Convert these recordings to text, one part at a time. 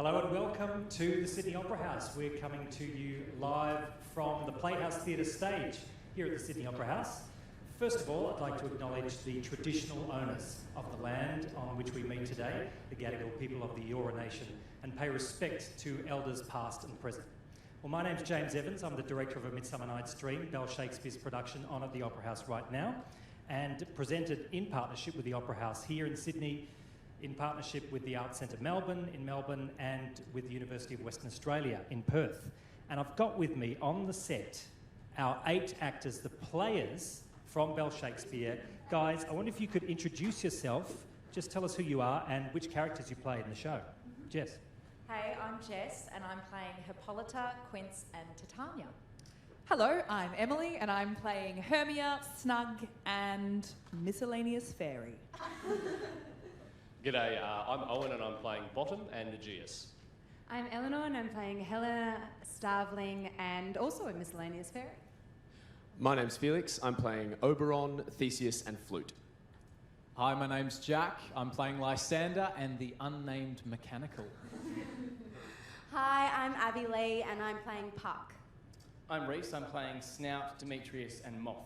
Hello and welcome to the Sydney Opera House. We're coming to you live from the Playhouse Theatre stage here at the Sydney Opera House. First of all, I'd like to acknowledge the traditional owners of the land on which we meet today, the Gadigal people of the Eora Nation, and pay respect to elders past and present. Well, my name's James Evans. I'm the director of A Midsummer Night's Dream, Bell Shakespeare's production on at the Opera House right now, and presented in partnership with the Opera House here in Sydney, in partnership with the Arts Centre Melbourne in Melbourne and with the University of Western Australia in Perth. And I've got with me on the set our 8 actors, the players from Bell Shakespeare. Guys, I wonder if you could introduce yourself, just tell us who you are and which characters you play in the show. Jess. Hey, I'm Jess and I'm playing Hippolyta, Quince and Titania. Hello, I'm Emily and I'm playing Hermia, Snug and Miscellaneous Fairy. G'day, I'm Owen and I'm playing Bottom and Aegeus. I'm Eleanor and I'm playing Helena, Starveling and also a Miscellaneous Fairy. My name's Felix. I'm playing Oberon, Theseus and Flute. Hi, my name's Jack. I'm playing Lysander and the unnamed mechanical. Hi, I'm Abby Lee and I'm playing Puck. I'm Reese. I'm playing Snout, Demetrius and Moth.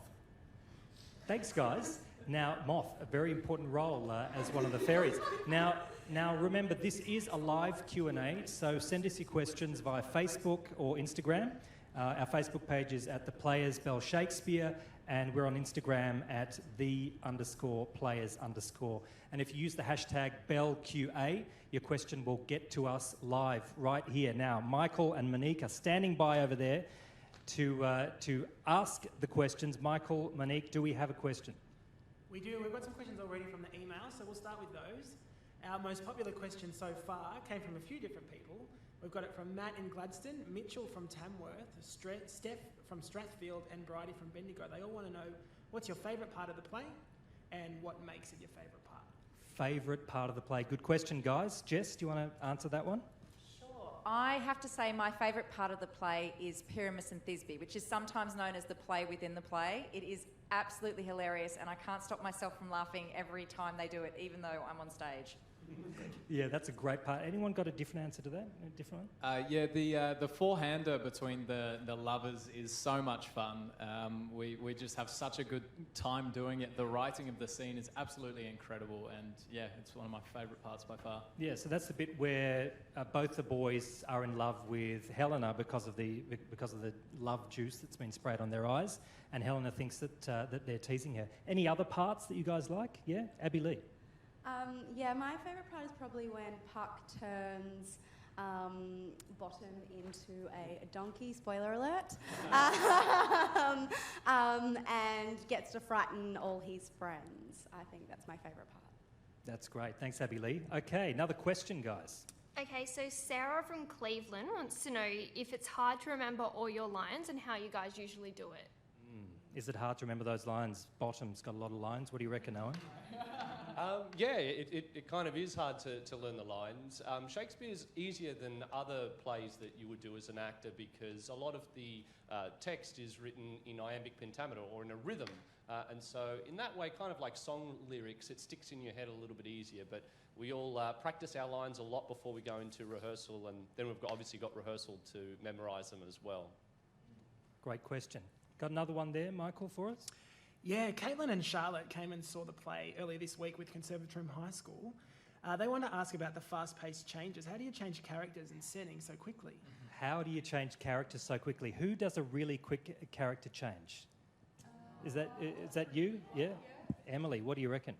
Thanks, guys. Now, Moth, a very important role as one of the fairies. Now, remember, this is a live Q&A, so send us your questions via Facebook or Instagram. Our Facebook page is at The Players Bell Shakespeare, and we're on Instagram at _players_. And if you use the hashtag BellQA, your question will get to us live right here. Now, Michael and Monique are standing by over there to ask the questions. Michael, Monique, do we have a question? We do. We've got some questions already from the email, so we'll start with those. Our most popular question so far came from a few different people. We've got it from Matt in Gladstone, Mitchell from Tamworth, Steph from Strathfield, and Bridie from Bendigo. They all want to know, what's your favourite part of the play and what makes it your favourite part? Favourite part of the play. Good question, guys. Jess, do you want to answer that one? Sure. I have to say my favourite part of the play is Pyramus and Thisbe, which is sometimes known as the play within the play. It is absolutely hilarious and I can't stop myself from laughing every time they do it, even though I'm on stage. Yeah, that's a great part. Anyone got a different answer to that? A different one? The four-hander between the lovers is so much fun. We just have such a good time doing it. The writing of the scene is absolutely incredible, and yeah, it's one of my favourite parts by far. Yeah, so that's the bit where both the boys are in love with Helena because of the love juice that's been sprayed on their eyes, and Helena thinks that they're teasing her. Any other parts that you guys like? Yeah, Abby Lee. My favourite part is probably when Puck turns Bottom into a donkey, spoiler alert, and gets to frighten all his friends. I think that's my favourite part. That's great. Thanks, Abby Lee. Okay, another question, guys. Okay, so Sarah from Cleveland wants to know if it's hard to remember all your lines and how you guys usually do it. Is it hard to remember those lines? Bottom's got a lot of lines. What do you reckon, Owen? It kind of is hard to learn the lines. Shakespeare's easier than other plays that you would do as an actor because a lot of the text is written in iambic pentameter or in a rhythm. And so in that way, kind of like song lyrics, it sticks in your head a little bit easier. But we all practice our lines a lot before we go into rehearsal, and then we've obviously got rehearsal to memorise them as well. Great question. Got another one there, Michael, for us? Yeah, Caitlin and Charlotte came and saw the play earlier this week with Conservatorium High School. They want to ask about the fast-paced changes. How do you change characters and settings so quickly? How do you change characters so quickly? Who does a really quick character change? Is that you? Yeah? Emily, what do you reckon?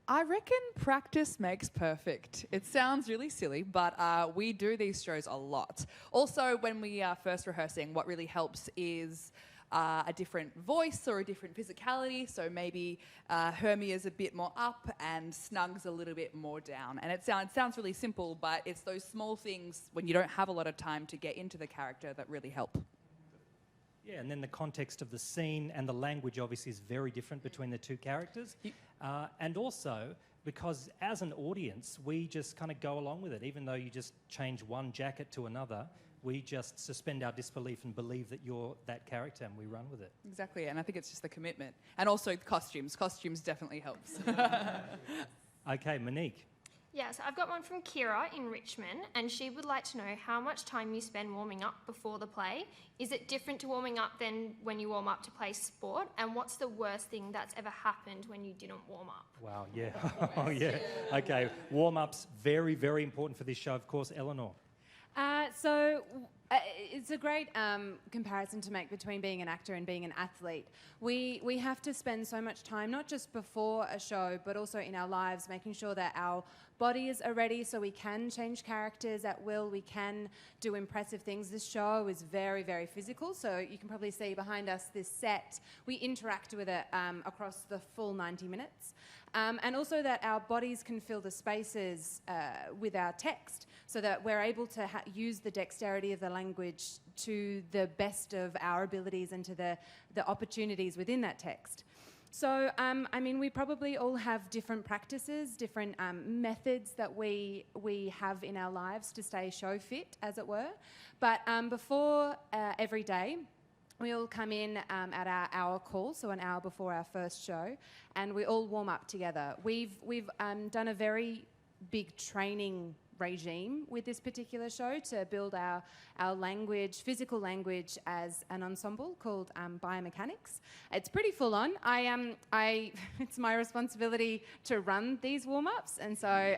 I reckon practice makes perfect. It sounds really silly, but we do these shows a lot. Also, when we are first rehearsing, what really helps is a different voice or a different physicality. So maybe Hermia's a bit more up and Snug's a little bit more down. And it sounds really simple, but it's those small things when you don't have a lot of time to get into the character that really help. Yeah, and then the context of the scene and the language obviously is very different between the two characters. And also, because as an audience, we just kind of go along with it. Even though you just change one jacket to another, we just suspend our disbelief and believe that you're that character and we run with it. Exactly, and I think it's just the commitment. And also costumes. Costumes definitely helps. Okay, Monique. Yes, I've got one from Kira in Richmond, and she would like to know how much time you spend warming up before the play. Is it different to warming up than when you warm up to play sport? And what's the worst thing that's ever happened when you didn't warm up? Wow, yeah. Oh, yeah. Okay, warm-ups, very, very important for this show, of course. Eleanor. It's a great comparison to make between being an actor and being an athlete. We have to spend so much time, not just before a show, but also in our lives, making sure that our bodies are ready so we can change characters at will, we can do impressive things. This show is very, very physical, so you can probably see behind us this set. We interact with it across the full 90 minutes. And also that our bodies can fill the spaces with our text so that we're able to use the dexterity of the language to the best of our abilities and to the opportunities within that text. So, we probably all have different practices, different methods that we have in our lives to stay show fit, as it were. But before every day, we all come in at our hour call, so an hour before our first show, and we all warm up together. We've done a very big training regime with this particular show to build our language, physical language, as an ensemble called biomechanics. It's pretty full on. It's my responsibility to run these warm-ups, and so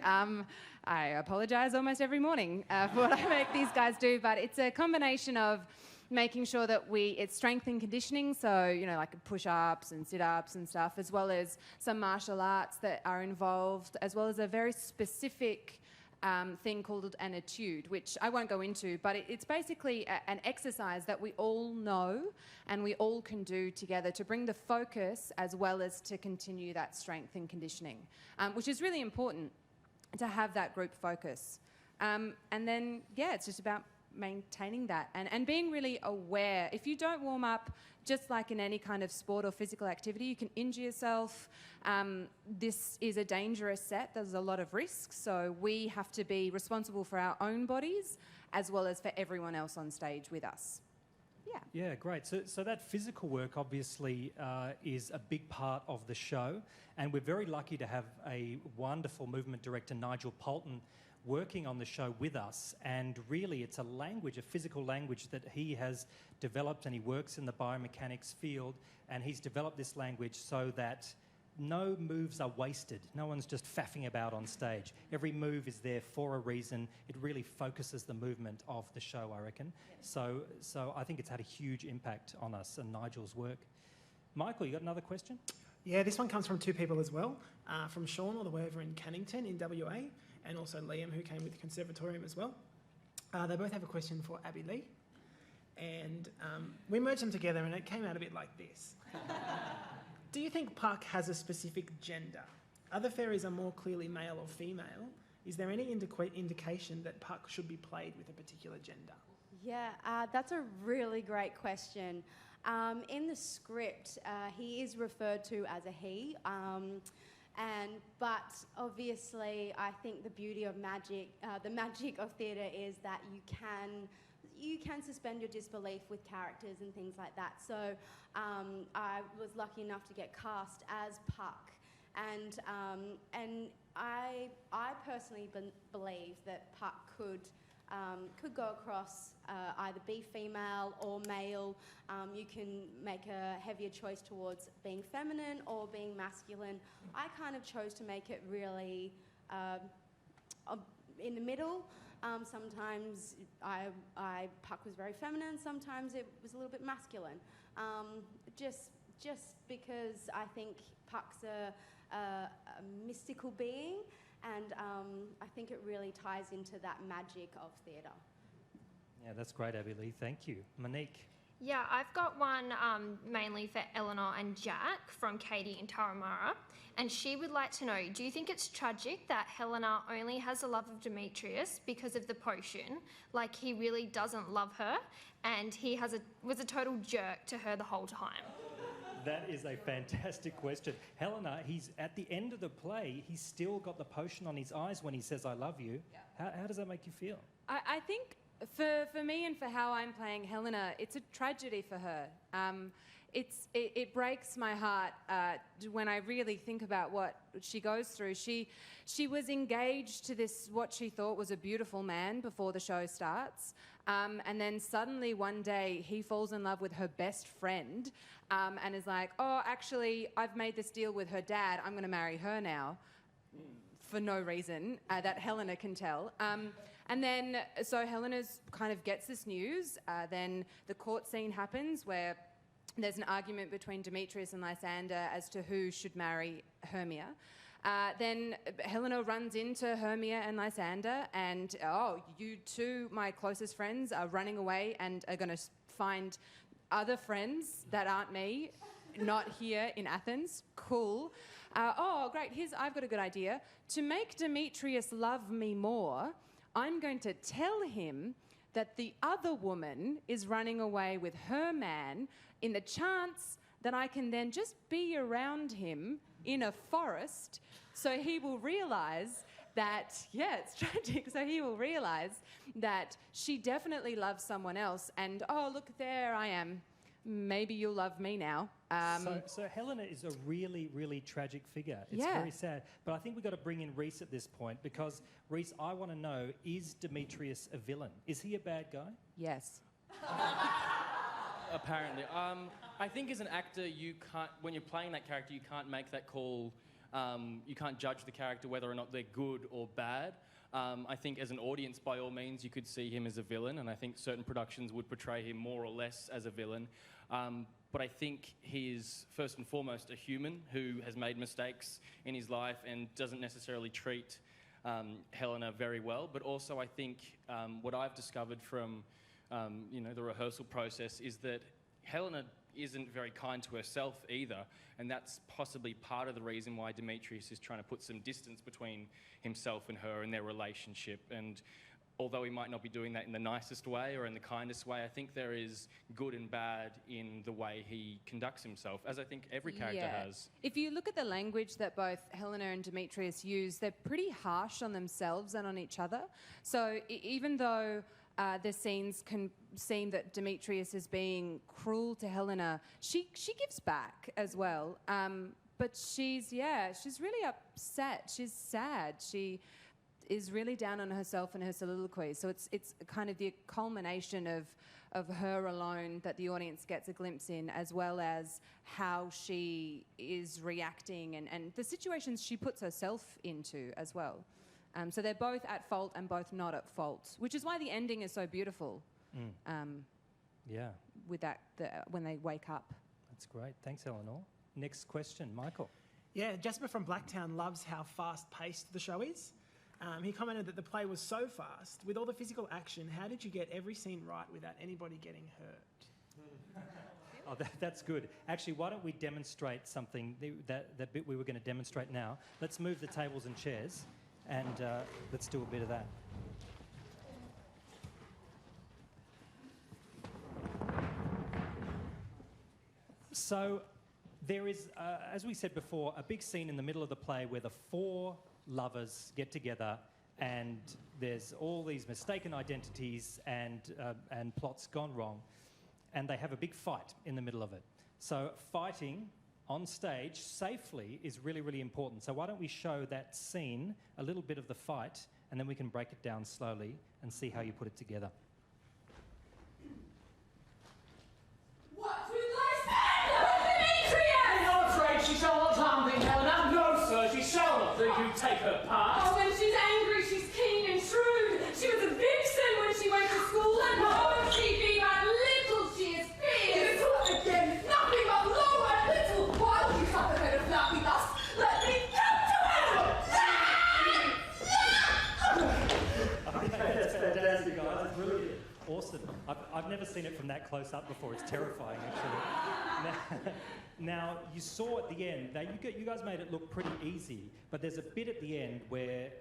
I apologise almost every morning for what I make these guys do, but it's a combination of making sure that it's strength and conditioning, so, like push-ups and sit-ups and stuff, as well as some martial arts that are involved, as well as a very specific thing called an etude, which I won't go into, but it's basically an exercise that we all know and we all can do together to bring the focus as well as to continue that strength and conditioning, which is really important to have that group focus. And then, it's just about maintaining that and being really aware. If you don't warm up, just like in any kind of sport or physical activity, you can injure yourself. This is a dangerous set. There's a lot of risks, so we have to be responsible for our own bodies as well as for everyone else on stage with us. Yeah, great. So that physical work obviously is a big part of the show, and we're very lucky to have a wonderful movement director, Nigel Poulton, working on the show with us, and really it's a language, a physical language that he has developed, and he works in the biomechanics field, and he's developed this language so that no moves are wasted. No one's just faffing about on stage. Every move is there for a reason. It really focuses the movement of the show, I reckon. Yeah. So I think it's had a huge impact on us and Nigel's work. Michael, you got another question? Yeah, this one comes from two people as well, from Sean all the way over in Cannington in WA, and also Liam, who came with the Conservatorium as well. They both have a question for Abby Lee. And we merged them together and it came out a bit like this. Do you think Puck has a specific gender? Other fairies are more clearly male or female. Is there any indication that Puck should be played with a particular gender? Yeah, that's a really great question. In the script, he is referred to as a he. But obviously, I think the beauty of magic, the magic of theatre, is that you can suspend your disbelief with characters and things like that. So I was lucky enough to get cast as Puck, and I personally believe that Puck could go across either be female or male. You can make a heavier choice towards being feminine or being masculine. I kind of chose to make it really in the middle. Sometimes Puck was very feminine, sometimes it was a little bit masculine. Just because I think Puck's a mystical being, and I think it really ties into that magic of theatre. Yeah, that's great, Abby Lee. Thank you. Monique? Yeah, I've got one mainly for Eleanor and Jack from Katie in Tarahumara, and she would like to know, do you think it's tragic that Helena only has a love of Demetrius because of the potion, like he really doesn't love her, and he was a total jerk to her the whole time? That is a fantastic question. Helena, he's at the end of the play, he's still got the potion on his eyes when he says, "I love you." Yeah. How does that make you feel? I think for me and for how I'm playing Helena, it's a tragedy for her. It breaks my heart when I really think about what she goes through. She was engaged to this, what she thought was a beautiful man before the show starts. And then suddenly one day he falls in love with her best friend and is like, oh, actually, I've made this deal with her dad. I'm going to marry her now for no reason that Helena can tell. And then, so Helena's kind of gets this news. Then the court scene happens where there's an argument between Demetrius and Lysander as to who should marry Hermia. Then Helena runs into Hermia and Lysander and, oh, you two, my closest friends, are running away and are going to find other friends that aren't me, not here in Athens. Cool. Oh, great, I've got a good idea. To make Demetrius love me more, I'm going to tell him that the other woman is running away with her man in the chance that I can then just be around him in a forest, so he will realise that, yeah, it's tragic, so he will realise that she definitely loves someone else and, oh, look, there I am. Maybe you'll love me now. So Helena is a really, really tragic figure. It's very sad. But I think we've got to bring in Reese at this point because, Reese, I want to know, is Demetrius a villain? Is he a bad guy? Yes. Apparently. I think as an actor, you can't, when you're playing that character, you can't make that call. You can't judge the character whether or not they're good or bad. I think as an audience, by all means, you could see him as a villain, and I think certain productions would portray him more or less as a villain. But I think he is, first and foremost, a human who has made mistakes in his life and doesn't necessarily treat Helena very well. But also, I think what I've discovered from the rehearsal process is that Helena isn't very kind to herself either, and that's possibly part of the reason why Demetrius is trying to put some distance between himself and her and their relationship. And although he might not be doing that in the nicest way or in the kindest way, I think there is good and bad in the way he conducts himself, as I think every character has. If you look at the language that both Helena and Demetrius use, they're pretty harsh on themselves and on each other. So even though the scenes can seem that Demetrius is being cruel to Helena, she gives back as well. But she's really upset. She's sad. She is really down on herself and her soliloquy. So it's kind of the culmination of her alone that the audience gets a glimpse in, as well as how she is reacting and the situations she puts herself into as well. So they're both at fault and both not at fault, which is why the ending is so beautiful. With that, when they wake up. That's great. Thanks, Eleanor. Next question, Michael. Yeah, Jasper from Blacktown loves how fast-paced the show is. He commented that the play was so fast. With all the physical action, how did you get every scene right without anybody getting hurt? Oh, that's good. Actually, why don't we demonstrate something, that bit we were going to demonstrate now. Let's move the tables and chairs, and let's do a bit of that. So there is, as we said before, a big scene in the middle of the play where the four lovers get together and there's all these mistaken identities and plots gone wrong, and they have a big fight in the middle of it. So fighting on stage safely is really, really important. So why don't we show that scene, a little bit of the fight, and then we can break it down slowly and see how you put it together. What with Lysander? Demetrius! You're afraid she shall not harm thee, Helena? No, sir, she shall not think you take her part. Oh, when she's angry, she's keen and shrewd. She was a vixen when she went to school, and oh, she be but little she is fierce. Little again, nothing but low and little. While you have the head of laughing thus, let me come to her! That's fantastic, guys. That's brilliant. Awesome. I've never seen it from that close up before. It's terrifying, actually. Now, you saw at the end, you guys made it look pretty easy, but there's a bit at the end where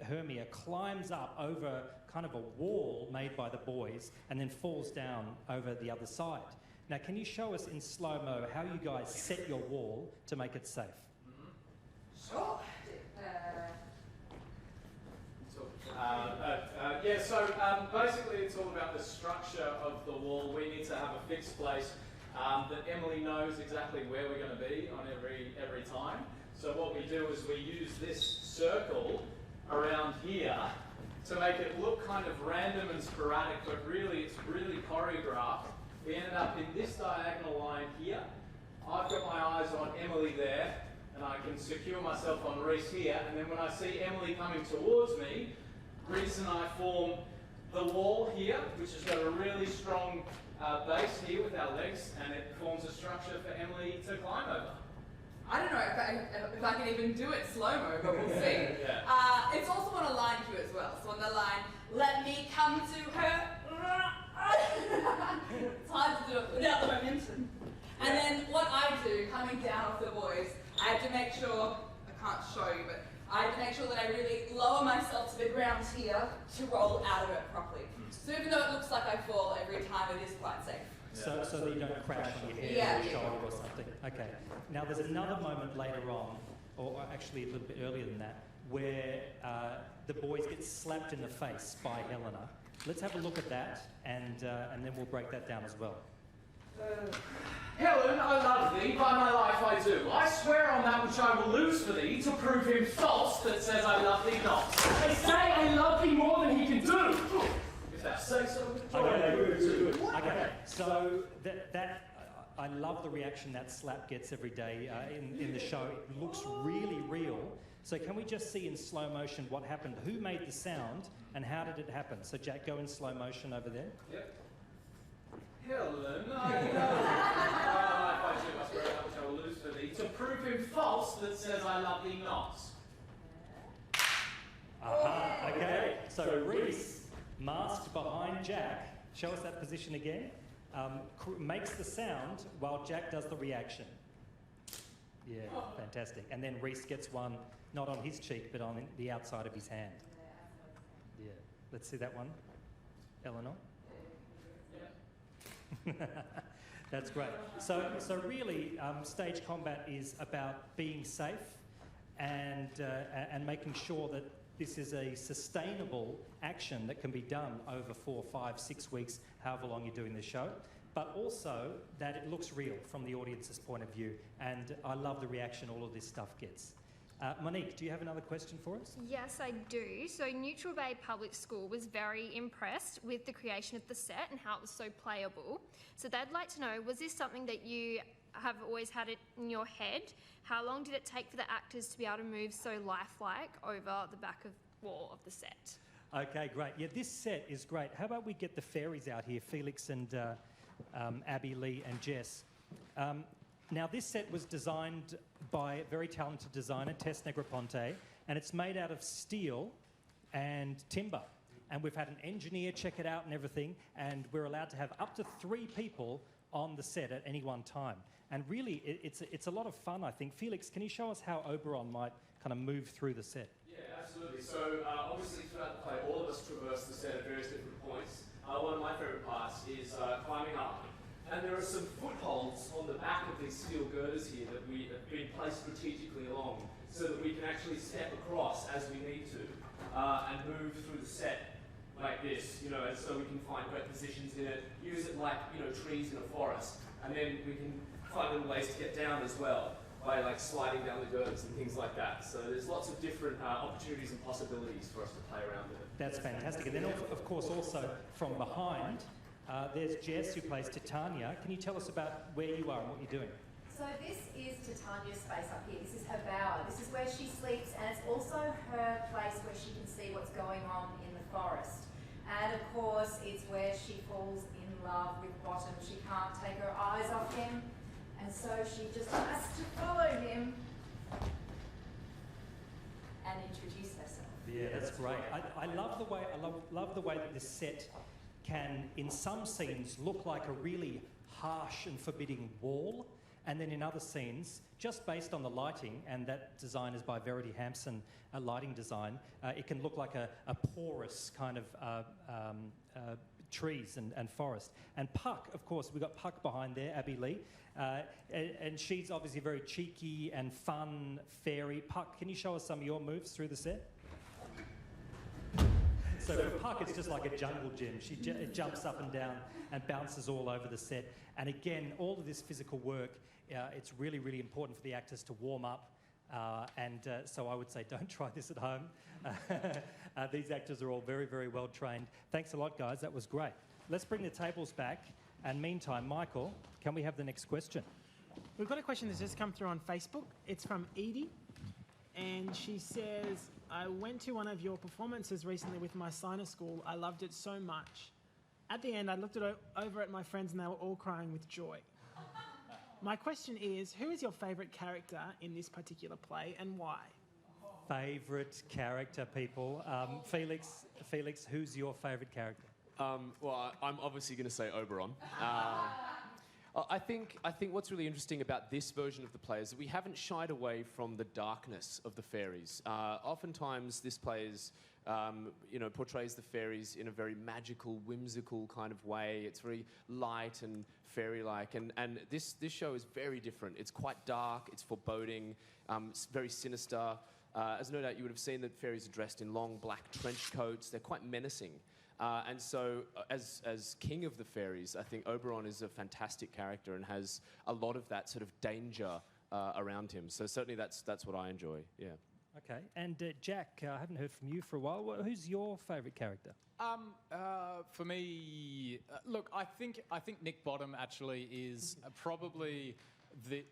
Hermia climbs up over kind of a wall made by the boys and then falls down over the other side. Now, can you show us in slow-mo how you guys set your wall to make it safe? Sure. Basically it's all about the structure of the wall. We need to have a fixed place that Emily knows exactly where we're going to be on every time. So what we do is we use this circle around here to make it look kind of random and sporadic, but really it's really choreographed. We ended up in this diagonal line here. I've got my eyes on Emily there, and I can secure myself on Reese here, and then when I see Emily coming towards me, Reese and I form the wall here, which has got a really strong base here with our legs, and it forms a structure for Emily to climb over. I don't know if I can even do it slow-mo, but we'll see. It's also on a line cue as well. So on the line, let me come to her. It's hard to do it without the momentum. And then what I do, coming down off the boys, I have to make sure, I can't show you, but I have to make sure that I really lower myself to the ground here to roll out of it properly. So even though it looks like I fall every time, it is quite safe. So that you don't crash on your head or your shoulder or something. Okay. Now there's another moment later on, or actually a little bit earlier than that, where the boys get slapped in the face by Helena. Let's have a look at that, and then we'll break that down as well. Helen, I love thee, by my life I do. I swear on that which I will lose for thee, to prove him false that says I love thee not. They say I love thee more than he can do. If thou say so. Okay. So that I love the reaction that slap gets every day in the show. It looks really real. So can we just see in slow motion what happened? Who made the sound and how did it happen? So Jack, go in slow motion over there. Yep. Helen, I know. I swear on that which I will lose for thee, to prove him false that says I love thee not. Aha, okay. So Reese, masked behind Jack, show us that position again, makes the sound while Jack does the reaction. Yeah, fantastic. And then Reese gets one, not on his cheek, but on the outside of his hand. Yeah. Let's see that one. Eleanor? That's great. So really, stage combat is about being safe and making sure that this is a sustainable action that can be done over 4, 5, 6 weeks, however long you're doing the show, but also that it looks real from the audience's point of view. And I love the reaction all of this stuff gets. Monique, do you have another question for us? Yes, I do. So Neutral Bay Public School was very impressed with the creation of the set and how it was so playable. So they'd like to know, was this something that you have always had it in your head? How long did it take for the actors to be able to move so lifelike over the back of wall of the set? Okay, great. Yeah, this set is great. How about we get the fairies out here, Felix and Abby, Lee and Jess. Now, this set was designed by a very talented designer, Tess Negroponte, and it's made out of steel and timber. And we've had an engineer check it out and everything, and we're allowed to have up to 3 people on the set at any one time. And really, it's a lot of fun, I think. Felix, can you show us how Oberon might kind of move through the set? Yeah, absolutely. So, obviously, throughout the play, all of us traverse the set at various different points. One of my favourite parts is climbing up. And there are some footholds on the back of these steel girders here that we have been placed strategically along so that we can actually step across as we need to and move through the set like this, and so we can find great positions in it, use it like, trees in a forest, and then we can find little ways to get down as well by like sliding down the girders and things like that. So there's lots of different opportunities and possibilities for us to play around with it. That's fantastic. And then, of course, also from behind, there's Jess, who plays Titania. Can you tell us about where you are and what you're doing? So this is Titania's space up here. This is her bower. This is where she sleeps, and it's also her place where she can see what's going on in the forest. And of course, it's where she falls in love with Bottom. She can't take her eyes off him, and so she just has to follow him and introduce herself. Yeah, that's great. I love the way love the way that this set can, in some scenes, look like a really harsh and forbidding wall, and then in other scenes, just based on the lighting, and that design is by Verity Hampson, a lighting design, it can look like a porous kind of trees and forest. And Puck, of course, we've got Puck behind there, Abby Lee, and she's obviously a very cheeky and fun fairy. Puck, can you show us some of your moves through the set? So for Puck, it's just like a jungle gym. She jumps up and down and bounces all over the set. And again, all of this physical work, it's really, really important for the actors to warm up. So I would say don't try this at home. These actors are all very, very well trained. Thanks a lot, guys. That was great. Let's bring the tables back. And meantime, Michael, can we have the next question? We've got a question that's just come through on Facebook. It's from Edie. And she says, I went to one of your performances recently with my signer school. I loved it so much. At the end, I looked over at my friends and they were all crying with joy. My question is, who is your favourite character in this particular play and why? Favourite character, people. Felix, who's your favourite character? Well, I'm obviously going to say Oberon. I think what's really interesting about this version of the play is that we haven't shied away from the darkness of the fairies. Oftentimes, this play is, portrays the fairies in a very magical, whimsical kind of way. It's very light and fairy-like, and this show is very different. It's quite dark. It's foreboding. It's very sinister. As no doubt you would have seen, that fairies are dressed in long black trench coats. They're quite menacing. And so, as king of the fairies, I think Oberon is a fantastic character and has a lot of that sort of danger around him. So certainly that's what I enjoy, yeah. Okay, and Jack, I haven't heard from you for a while. Who's your favourite character? For me, look, I think Nick Bottom actually is probably the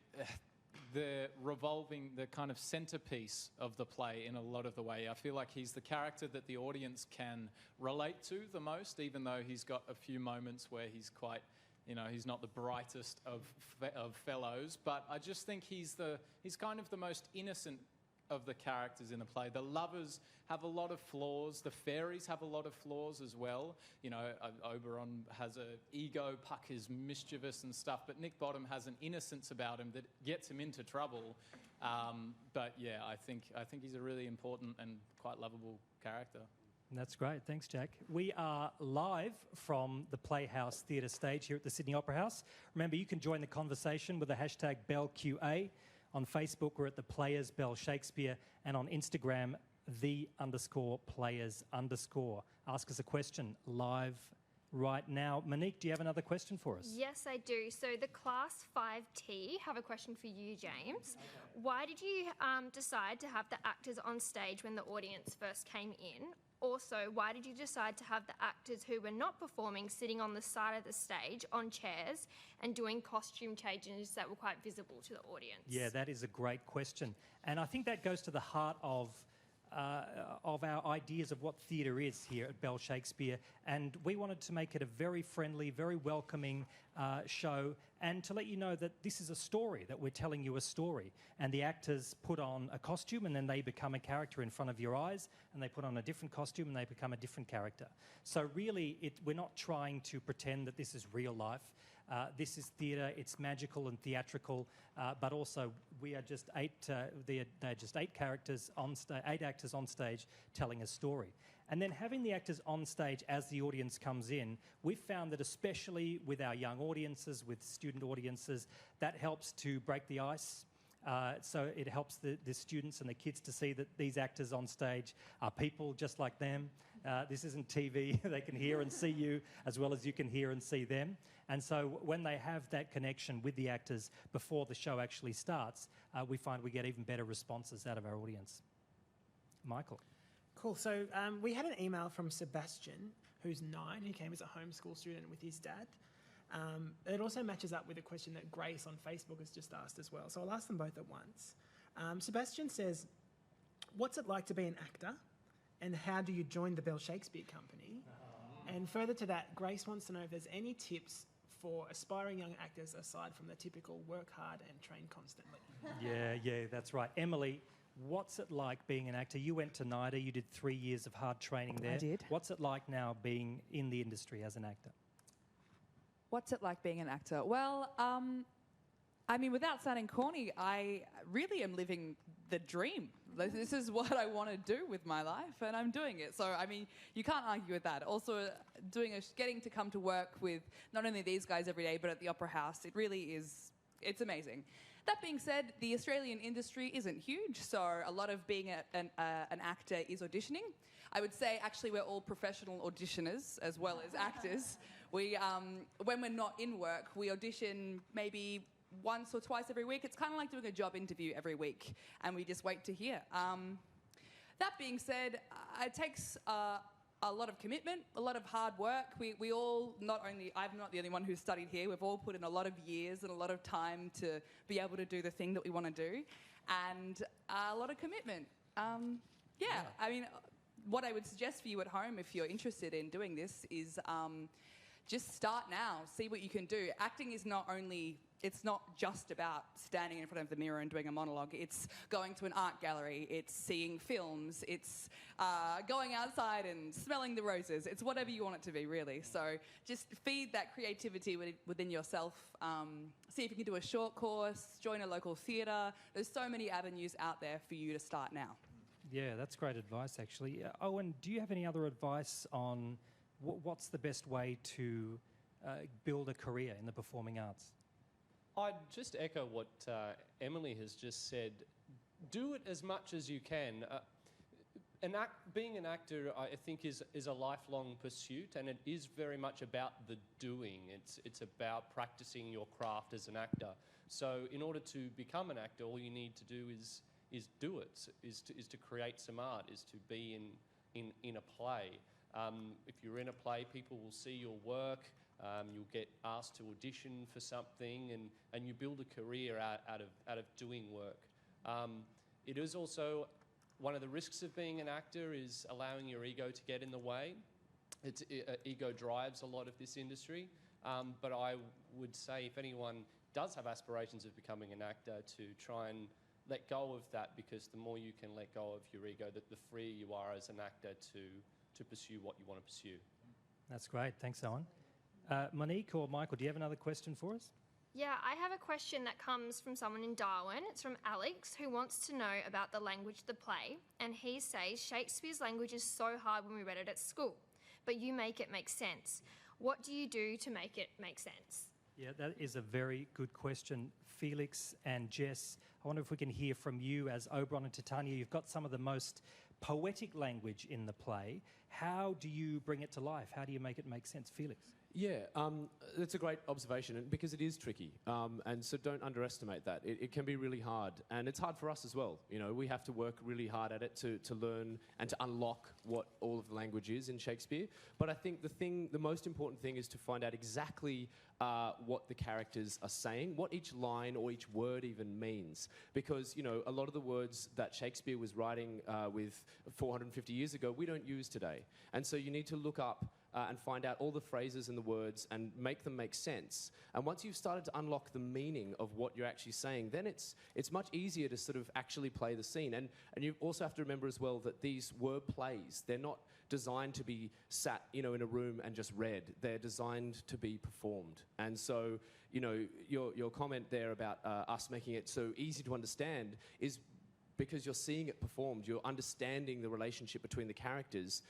kind of centerpiece of the play in a lot of the way. I feel like he's the character that the audience can relate to the most, even though he's got a few moments where he's quite, he's not the brightest of fellows. But I just think he's kind of the most innocent of the characters in the play. The lovers have a lot of flaws. The fairies have a lot of flaws as well. Oberon has an ego, Puck is mischievous and stuff, but Nick Bottom has an innocence about him that gets him into trouble. But yeah, I think he's a really important and quite lovable character. That's great. Thanks, Jack. We are live from the Playhouse Theatre stage here at the Sydney Opera House. Remember, you can join the conversation with the hashtag BellQA. On Facebook, we're at the Players Bell Shakespeare, and on Instagram, _players_. Ask us a question live right now. Monique, do you have another question for us? Yes, I do. So the Class 5T have a question for you, James. Why did you decide to have the actors on stage when the audience first came in? Also, why did you decide to have the actors who were not performing sitting on the side of the stage on chairs and doing costume changes that were quite visible to the audience? Yeah, that is a great question. And I think that goes to the heart of our ideas of what theatre is here at Bell Shakespeare. And we wanted to make it a very friendly, very welcoming show, and to let you know that this is a story, that we're telling you a story. And the actors put on a costume and then they become a character in front of your eyes, and they put on a different costume and they become a different character. So really, we're not trying to pretend that this is real life. This is theatre, it's magical and theatrical, but also we are just they're just 8 characters on 8 actors on stage telling a story. And then having the actors on stage as the audience comes in, we've found that especially with our young audiences, with student audiences, that helps to break the ice. So it helps the students and the kids to see that these actors on stage are people just like them. This isn't TV. They can hear and see you as well as you can hear and see them. And so when they have that connection with the actors before the show actually starts, we find we get even better responses out of our audience. Michael. Cool. So we had an email from Sebastian, who's 9, who came as a homeschool student with his dad. It also matches up with a question that Grace on Facebook has just asked as well. So I'll ask them both at once. Sebastian says, what's it like to be an actor? And how do you join the Bell Shakespeare Company? And further to that, Grace wants to know if there's any tips for aspiring young actors aside from the typical work hard and train constantly. Yeah, that's right. Emily, what's it like being an actor? You went to NIDA, you did 3 years of hard training there. I did. What's it like now being in the industry as an actor? What's it like being an actor? Well, I mean, without sounding corny, I really am living the dream. This is what I want to do with my life, and I'm doing it. So, I mean, you can't argue with that. Also, getting to come to work with not only these guys every day, but at the Opera House, it really is, it's amazing. That being said, the Australian industry isn't huge, so a lot of being an actor is auditioning. I would say, actually, we're all professional auditioners as well as actors. We, when we're not in work, we audition maybe once or twice every week. It's kind of like doing a job interview every week, and we just wait to hear. That being said, it takes a lot of commitment, a lot of hard work. We all, I'm not the only one who's studied here, we've all put in a lot of years and a lot of time to be able to do the thing that we want to do, and a lot of commitment. I mean, what I would suggest for you at home, if you're interested in doing this, is just start now, see what you can do. Acting is it's not just about standing in front of the mirror and doing a monologue. It's going to an art gallery, it's seeing films, it's going outside and smelling the roses. It's whatever you want it to be, really. So just feed that creativity within yourself. See if you can do a short course, join a local theatre. There's so many avenues out there for you to start now. Yeah, that's great advice, actually. Owen, do you have any other advice on what's the best way to build a career in the performing arts? I'd just echo what Emily has just said. Do it as much as you can. Being an actor, I think, is a lifelong pursuit, and it is very much about the doing. It's about practicing your craft as an actor. So in order to become an actor, all you need to do is do it, is to create some art, is to be in a play. If you're in a play, people will see your work. You'll get asked to audition for something, and you build a career out of doing work. It is also one of the risks of being an actor is allowing your ego to get in the way. Ego drives a lot of this industry, but I would say if anyone does have aspirations of becoming an actor, to try and let go of that, because the more you can let go of your ego, the freer you are as an actor to pursue what you want to pursue. That's great. Thanks, Owen. Monique or Michael, do you have another question for us? Yeah, I have a question that comes from someone in Darwin. It's from Alex, who wants to know about the language of the play. And he says, Shakespeare's language is so hard when we read it at school, but you make it make sense. What do you do to make it make sense? Yeah, that is a very good question. Felix and Jess, I wonder if we can hear from you as Oberon and Titania. You've got some of the most poetic language in the play. How do you bring it to life? How do you make it make sense? Felix? Yeah, that's a great observation, because it is tricky, and so don't underestimate that. It can be really hard, and it's hard for us as well. You know, we have to work really hard at it to learn and to unlock what all of the language is in Shakespeare. But I think the most important thing is to find out exactly what the characters are saying, what each line or each word even means. Because, you know, a lot of the words that Shakespeare was writing with 450 years ago, we don't use today. And so you need to look up and find out all the phrases and the words and make them make sense. And once you've started to unlock the meaning of what you're actually saying, then it's much easier to sort of actually play the scene. And you also have to remember as well that these were plays. They're not designed to be sat, you know, in a room and just read. They're designed to be performed. And so, you know, your comment there about us making it so easy to understand is because you're seeing it performed, you're understanding the relationship between the characters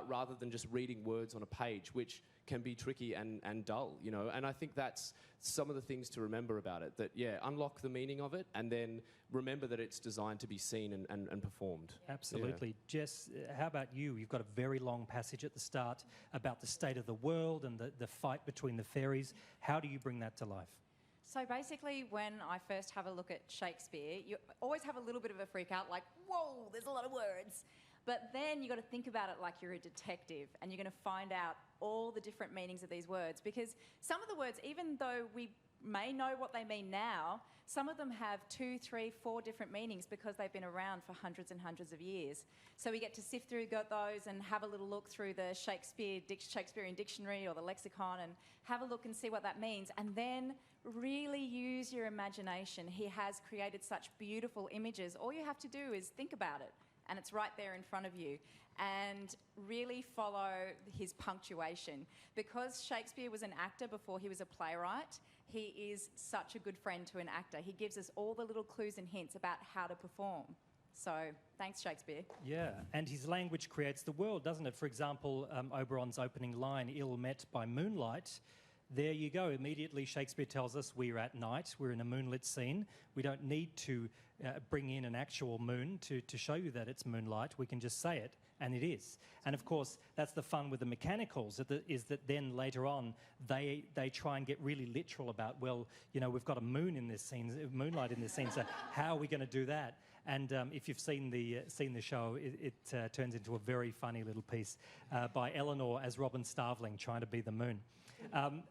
rather than just reading words on a page, which can be tricky and dull, you know. And I think that's some of the things to remember about it, that, yeah, unlock the meaning of it and then remember that it's designed to be seen and performed. Absolutely. Yeah. Jess, how about you? You've got a very long passage at the start about the state of the world and the fight between the fairies. How do you bring that to life? So basically, when I first have a look at Shakespeare, you always have a little bit of a freak out, like, whoa, there's a lot of words. But then you've got to think about it like you're a detective, and you're going to find out all the different meanings of these words. Because some of the words, even though we may know what they mean now, some of them have 2, 3, 4 different meanings because they've been around for hundreds and hundreds of years. So we get to sift through those and have a little look through the Shakespearean dictionary or the lexicon and have a look and see what that means. And then really use your imagination. He has created such beautiful images. All you have to do is think about it, and it's right there in front of you. And really follow his punctuation. Because Shakespeare was an actor before he was a playwright, he is such a good friend to an actor. He gives us all the little clues and hints about how to perform. So, thanks, Shakespeare. Yeah, and his language creates the world, doesn't it? For example, Oberon's opening line, ill met by moonlight, there you go. Immediately, Shakespeare tells us we're at night, we're in a moonlit scene. We don't need to bring in an actual moon to show you that it's moonlight. We can just say it, and it is. And of course, that's the fun with the mechanicals, is that then later on, they try and get really literal about, well, you know, we've got a moon in this scene, moonlight in this scene, so how are we going to do that? And if you've seen the show, it turns into a very funny little piece by Eleanor as Robin Starveling trying to be the moon.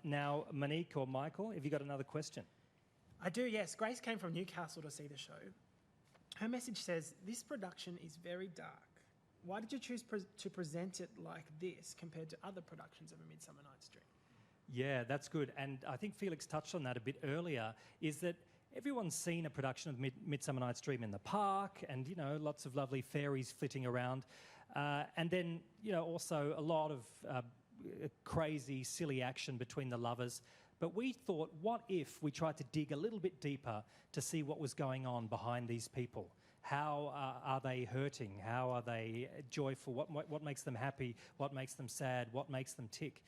Now, Monique or Michael, have you got another question? I do, yes. Grace came from Newcastle to see the show. Her message says, this production is very dark. Why did you choose to present it like this compared to other productions of A Midsummer Night's Dream? Yeah, that's good. And I think Felix touched on that a bit earlier, is that everyone's seen a production of Midsummer Night's Dream in the park and, you know, lots of lovely fairies flitting around. And then, you know, also a lot of crazy, silly action between the lovers. But we thought, what if we tried to dig a little bit deeper to see what was going on behind these people? How are they hurting? How are they joyful? What makes them happy? What makes them sad? What makes them tick?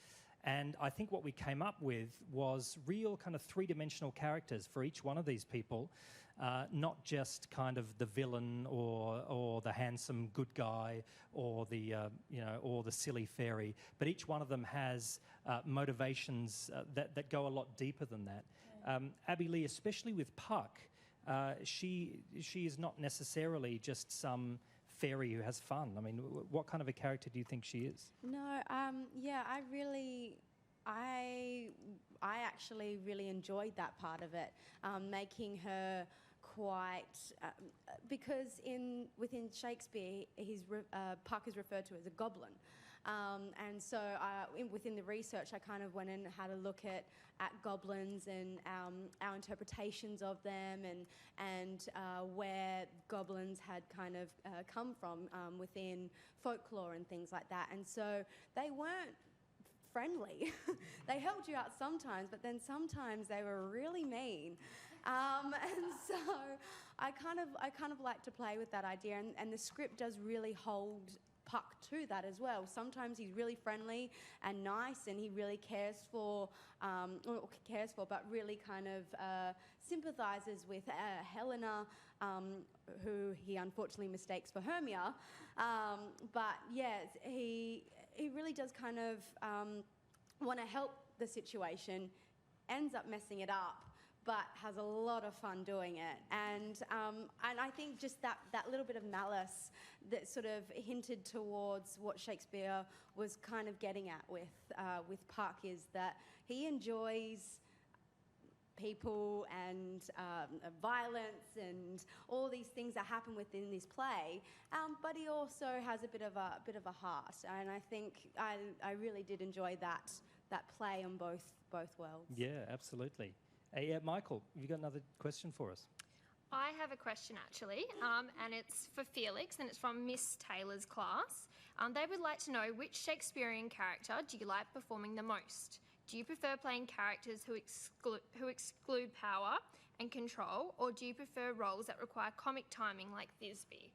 And I think what we came up with was real kind of three-dimensional characters for each one of these people, not just kind of the villain or the handsome good guy or the or the silly fairy, but each one of them has motivations that go a lot deeper than that. Abby Lee, especially with Puck, she is not necessarily just some fairy who has fun. I mean, what kind of a character do you think she is? No, yeah, I actually really enjoyed that part of it, making her quite because within Shakespeare, Puck is referred to as a goblin. And so within the research, I kind of went and had a look at goblins and our interpretations of them and where goblins had kind of come from within folklore and things like that. And so they weren't friendly. They helped you out sometimes, but then sometimes they were really mean. And so I kind of like to play with that idea, and the script does really hold Puck to that as well. Sometimes he's really friendly and nice, and he really but really kind of sympathises with Helena, who he unfortunately mistakes for Hermia. But yes, he really does kind of want to help the situation, ends up messing it up, but has a lot of fun doing it. And I think just that little bit of malice that sort of hinted towards what Shakespeare was kind of getting at with Puck is that he enjoys people and violence and all these things that happen within this play, but he also has a bit of a heart, and I think I really did enjoy that play on both worlds. Yeah, absolutely. Hey, Michael, have you got another question for us? I have a question actually, and it's for Felix, and it's from Miss Taylor's class. They would like to know, which Shakespearean character do you like performing the most? Do you prefer playing characters who exclude power and control, or do you prefer roles that require comic timing like Thisbe?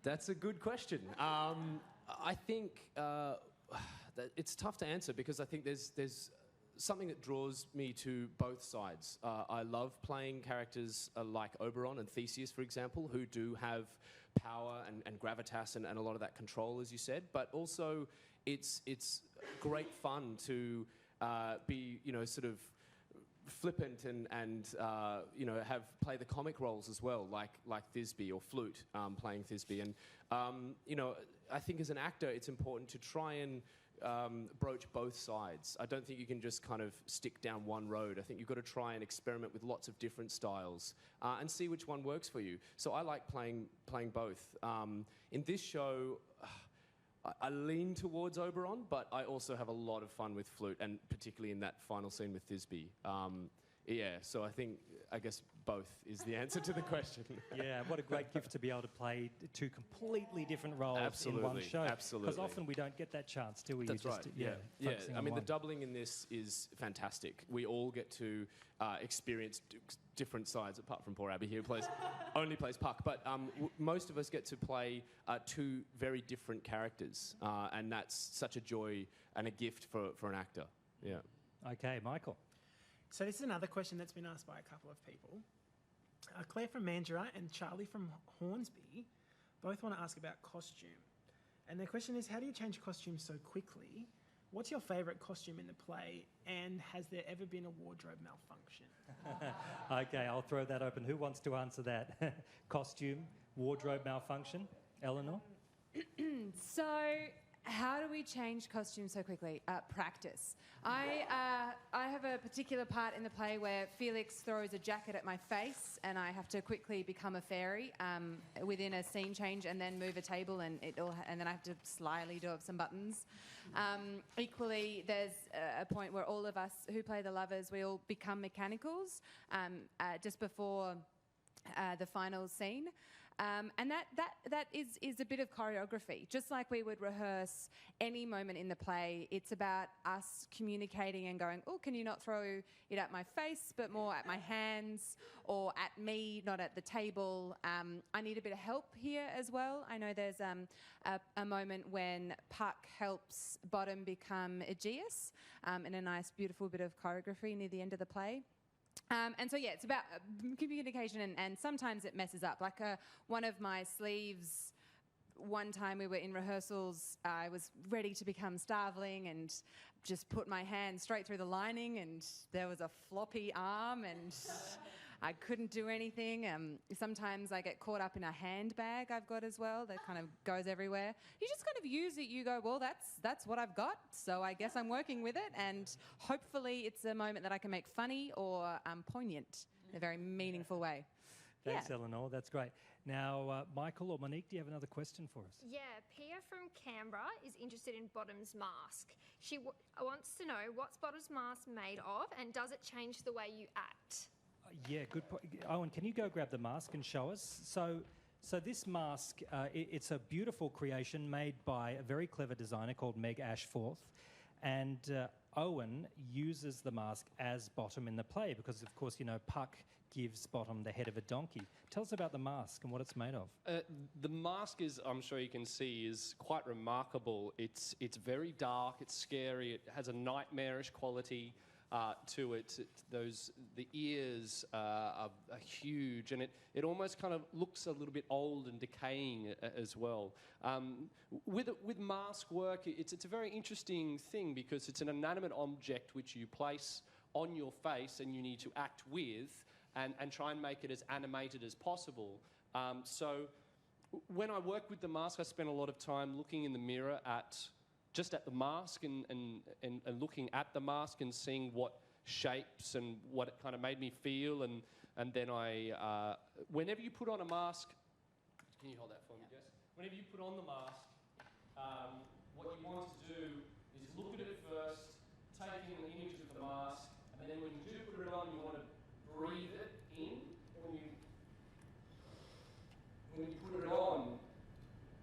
That's a good question. I think that it's tough to answer because I think there's something that draws me to both sides. I love playing characters like Oberon and Theseus, for example, who do have power and gravitas and a lot of that control, as you said, but also it's great fun to be, sort of flippant and play the comic roles as well, like Thisbe or Flute playing Thisbe. And I think as an actor, it's important to try and broach both sides. I don't think you can just kind of stick down one road. I think you've got to try and experiment with lots of different styles and see which one works for you. So I like playing both. In this show, I lean towards Oberon, but I also have a lot of fun with Flute, and particularly in that final scene with Thisbe. So I guess both is the answer to the question. Yeah, what a great gift to be able to play two completely different roles in one show. Absolutely. Because often we don't get that chance, do we? That's right. Yeah. I mean, the doubling in this is fantastic. We all get to experience different sides, apart from poor Abby here, who only plays Puck. But most of us get to play two very different characters, and that's such a joy and a gift for an actor. Yeah. Okay, Michael. So this is another question that's been asked by a couple of people. Claire from Mandurah and Charlie from Hornsby both want to ask about costume. And their question is, how do you change costumes so quickly? What's your favourite costume in the play? And has there ever been a wardrobe malfunction? Okay, I'll throw that open. Who wants to answer that? Costume, wardrobe malfunction? Eleanor? So, how do we change costumes so quickly? Practice. I have a particular part in the play where Felix throws a jacket at my face and I have to quickly become a fairy within a scene change and then move a table and then I have to slyly do up some buttons. Equally, there's a point where all of us who play the lovers, we all become mechanicals just before the final scene. And that is a bit of choreography. Just like we would rehearse any moment in the play, it's about us communicating and going, oh, can you not throw it at my face, but more at my hands, or at me, not at the table. I need a bit of help here as well. I know there's a moment when Puck helps Bottom become Aegeus in a nice, beautiful bit of choreography near the end of the play. And so, yeah, it's about communication, and sometimes it messes up. Like one of my sleeves, one time we were in rehearsals, I was ready to become Starveling and just put my hand straight through the lining, and there was a floppy arm, and I couldn't do anything. Sometimes I get caught up in a handbag I've got as well that kind of goes everywhere. You just kind of use it. You go, well, that's what I've got, so I guess I'm working with it, and hopefully it's a moment that I can make funny or poignant in a very meaningful way. Thanks, Eleanor. That's great. Now, Michael or Monique, do you have another question for us? Yeah, Pia from Canberra is interested in Bottom's mask. She wants to know, what's Bottom's mask made of, and does it change the way you act? Yeah, good point. Owen, can you go grab the mask and show us? So this mask, it's a beautiful creation made by a very clever designer called Meg Ashforth, and Owen uses the mask as Bottom in the play because, of course, you know, Puck gives Bottom the head of a donkey. Tell us about the mask and what it's made of. The mask is, I'm sure you can see, is quite remarkable. It's very dark, it's scary, it has a nightmarish quality to it. The ears are huge, and it almost kind of looks a little bit old and decaying as well. With mask work, it's a very interesting thing because it's an inanimate object which you place on your face and you need to act with and try and make it as animated as possible. So when I work with the mask, I spend a lot of time looking in the mirror just at the mask and looking at the mask and seeing what shapes and what it kind of made me feel. And then whenever you put on a mask, can you hold that for me, Jess? Whenever you put on the mask, what you want to do is look at it first, take in an image of the mask, and then when you do put it on, you want to breathe it in. When you put it on,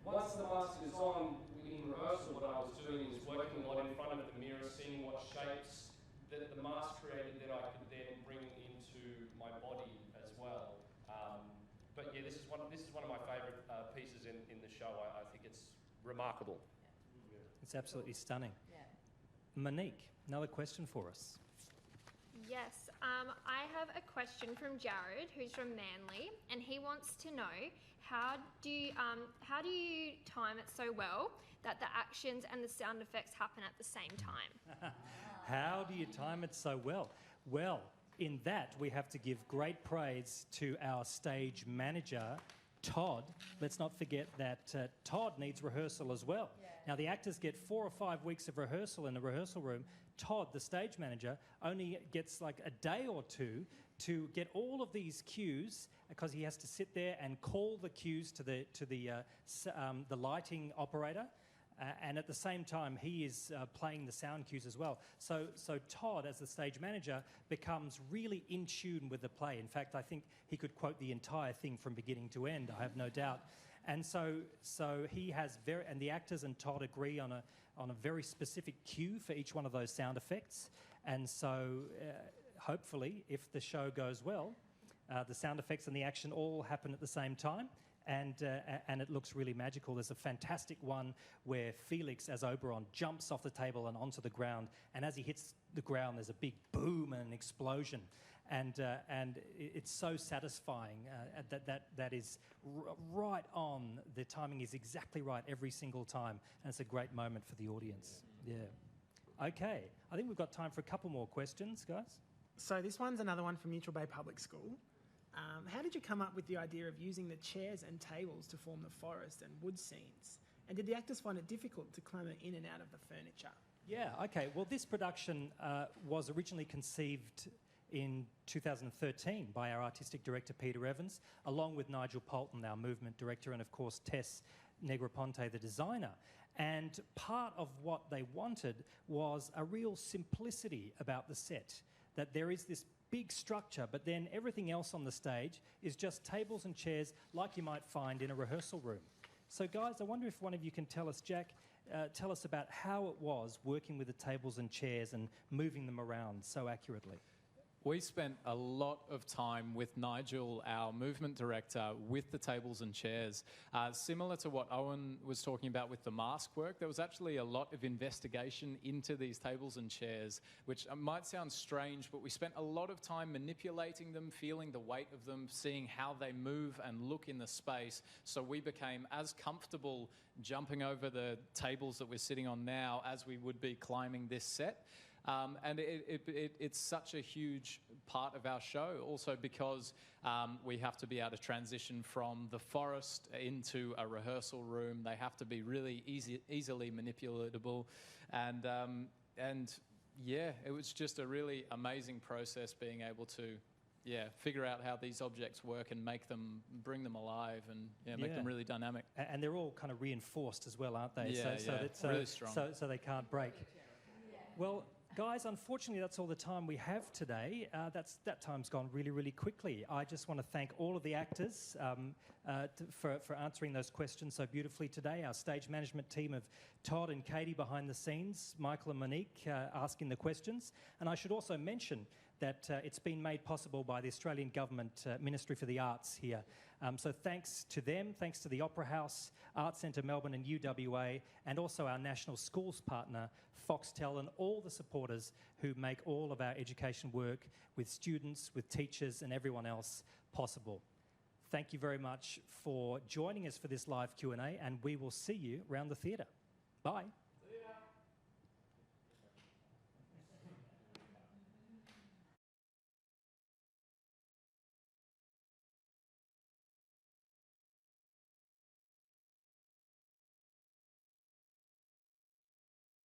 once the mask is on, in rehearsal, what I was doing is working a lot in front of the mirror, seeing what shapes that the mask created that I could then bring into my body as well. But yeah, this is one of my favourite pieces in the show. I think it's remarkable. It's absolutely stunning. Yeah. Monique, another question for us. Yes, I have a question from Jared, who's from Manly, and he wants to know how do you time it so well that the actions and the sound effects happen at the same time? How do you time it so well? Well, in that we have to give great praise to our stage manager, Todd. Let's not forget that Todd needs rehearsal as well. Yeah. Now, the actors get 4 or 5 weeks of rehearsal in the rehearsal room. Todd, the stage manager, only gets like a day or two to get all of these cues because he has to sit there and call the cues to the lighting operator. And at the same time, he is playing the sound cues as well. So Todd, as the stage manager, becomes really in tune with the play. In fact, I think he could quote the entire thing from beginning to end, I have no doubt. And so he has and the actors and Todd agree on a very specific cue for each one of those sound effects. And so hopefully, if the show goes well, The sound effects and the action all happen at the same time. And it looks really magical. There's a fantastic one where Felix, as Oberon, jumps off the table and onto the ground. And as he hits the ground, there's a big boom and an explosion. And it's so satisfying that is right on. The timing is exactly right every single time. And it's a great moment for the audience. Yeah. Okay. I think we've got time for a couple more questions, guys. So this one's another one from Neutral Bay Public School. How did you come up with the idea of using the chairs and tables to form the forest and wood scenes? And did the actors find it difficult to clamber in and out of the furniture? Yeah, okay. Well, this production was originally conceived in 2013 by our artistic director, Peter Evans, along with Nigel Poulton, our movement director, and of course, Tess, Negroponte, the designer. And part of what they wanted was a real simplicity about the set, that there is this big structure, but then everything else on the stage is just tables and chairs like you might find in a rehearsal room. So guys, I wonder if one of you can tell us, Jack, tell us about how it was working with the tables and chairs and moving them around so accurately. We spent a lot of time with Nigel, our movement director, with the tables and chairs. Similar to what Owen was talking about with the mask work, there was actually a lot of investigation into these tables and chairs, which might sound strange, but we spent a lot of time manipulating them, feeling the weight of them, seeing how they move and look in the space. So we became as comfortable jumping over the tables that we're sitting on now as we would be climbing this set. And it's such a huge part of our show, also because we have to be able to transition from the forest into a rehearsal room. They have to be really easily manipulatable. And yeah, it was just a really amazing process being able to figure out how these objects work and bring them alive and make them really dynamic. And they're all kind of reinforced as well, aren't they? Yeah, really strong. So they can't break. Well, guys, unfortunately, that's all the time we have today. That time's gone really, really quickly. I just want to thank all of the actors for answering those questions so beautifully today. Our stage management team of Todd and Katie behind the scenes, Michael and Monique asking the questions. And I should also mention that it's been made possible by the Australian Government Ministry for the Arts here. So thanks to them, thanks to the Opera House, Arts Centre Melbourne and UWA, and also our national schools partner, Foxtel, and all the supporters who make all of our education work with students, with teachers and everyone else possible. Thank you very much for joining us for this live Q&A, and we will see you around the theatre. Bye.